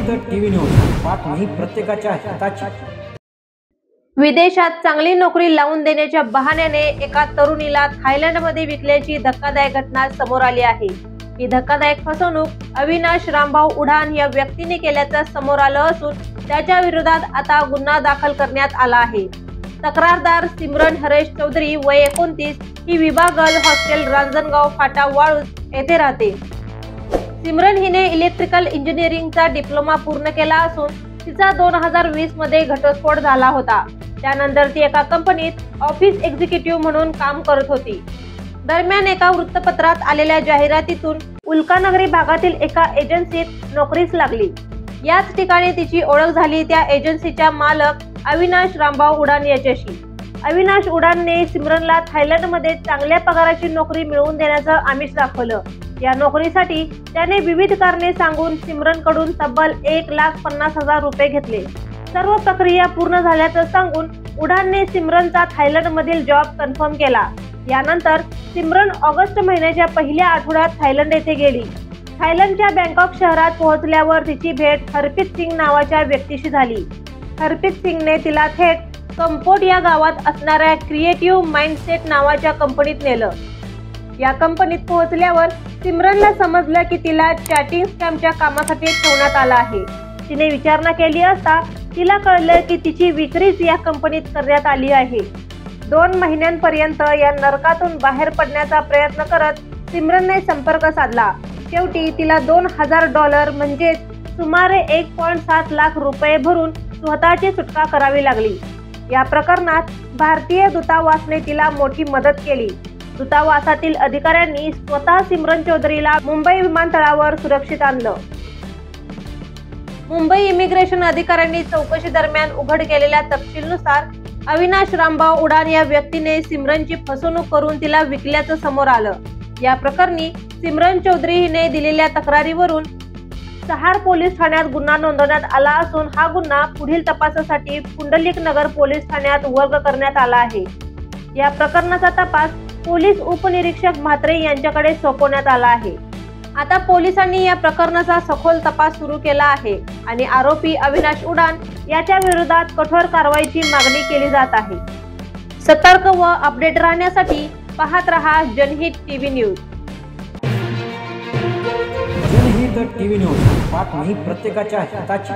जनहित TV news, बातमी प्रत्येकाच्या हिताची। विदेशात चांगली नोकरी लावून देण्याच्या बहाण्याने एका तरुणीला थायलंडमध्ये विकल्याची धक्कादायक घटना समोर आली आहे। ही धक्कादायक फसवणूक अविनाश रामभाऊ उडान या व्यक्तीने केल्याचं समोर आलं असून त्याच्या विरोधात आता गुन्हा दाखल करण्यात आला आहे। तक्रारदार सिमरन हरेश चौधरी वय 29 ही विभागल हॉस्टेल रांजणगाव फाटा वाळूज येथे राहते। सिमरन हिने इलेक्ट्रिकल इंजिनिअरिंगचा डिप्लोमा पूर्ण केला असून तिचा 2020 मध्ये घटस्फोट झाला होता। त्यानंतर ती एका कंपनीत ऑफिस एक्झिक्युटिव्ह म्हणून काम करत होती। दरम्यान एका वृत्तपत्रात आलेल्या जाहिरातीतून उल्कानगरी भागातील एका एजन्सीत नोकरीस लागली। याच ठिकाणी तिची ओळख झाली त्या एजन्सीच्या मालक अविनाश रामभाऊ उडान याच्याशी। अविनाश उडानने सिमरनला थायलंडमध्ये चांगल्या पगाराची नोकरी मिळवून देण्याचं आमिष दाखवलं। या नोकरीसाठी त्याने विविध कारणे सांगून सिमरनकडून तब्बल 1,50,000 रुपये घेतले। सर्व प्रक्रिया पूर्ण झाल्याचं सांगून उडानने सिमरनचा थायलंडमधील जॉब कन्फर्म केला। यानंतर सिमरन ऑगस्ट महिन्याच्या पहिल्या आठवड्यात थायलंड येथे गेली। थायलंडच्या बँकॉक शहरात पोहोचल्यावर तिची भेट हरप्रीत सिंग नावाच्या व्यक्तीशी झाली। हरप्रीत सिंगने तिला थेट कंपोट या गावात असणाऱ्या क्रिएटिव्ह माइंडसेट नावाच्या कंपनीत नेलं। या कंपनीत पोहोचल्यावर सिमरनला समजलं की तिला चॅटिंग स्कॅमच्या कामासाठी ठेवण्यात आलं आहे। तिने विचारणा केली असता तिला कळलं की तिची विक्रीच या कंपनीत करण्यात आली आहे। 2 महिन्यांपर्यंत या नरकातून बाहेर पडण्याचा प्रयत्न करत सिमरनने संपर्क साधला। शेवटी तिला $2,000 म्हणजे सुमारे 1.7 लाख रुपये भरून स्वतःची सुटका करावी लागली। या प्रकरणात भारतीय दूतावासाने तिला मोठी मदत केली। दूतावासातील अधिकाऱ्यांनी स्वतः सिमरन चौधरीला मुंबई विमानतळावर सुरक्षित आणलं। मुंबई इमिग्रेशन अधिकाऱ्यांनी चौकशी दरम्यान उघड केलेल्या तपशीलनुसार अविनाश रामभाऊ उडान या व्यक्तीने सिमरनची फसवणूक करून तिला विकल्याचं समोर आलं। या प्रकरणी सिमरन चौधरी हिने दिलेल्या तक्रारीवरून सहार पोलीस ठाण्यात गुन्हा नोंदवण्यात आला असून हा गुन्हा पुढील तपासासाठी पुंडलिक नगर पोलीस ठाण्यात वर्ग करण्यात आला आहे। या प्रकरणाचा तपास पोलीस उपनिरीक्षक म्हात्रे यांच्याकडे सोपवण्यात आला आहे। आता पोलिसांनी या प्रकरणाचा सखोल तपास सुरू केला आहे आणि आरोपी अविनाश उडान याच्या विरोधात कठोर कारवाईची मागणी केली जात आहे। सतर्क व अपडेट राहण्यासाठी पाहत रहा जनहित टीव्ही न्यूज। जनहित टीव्ही न्यूज, बातमी प्रत्येकाच्या हिताची।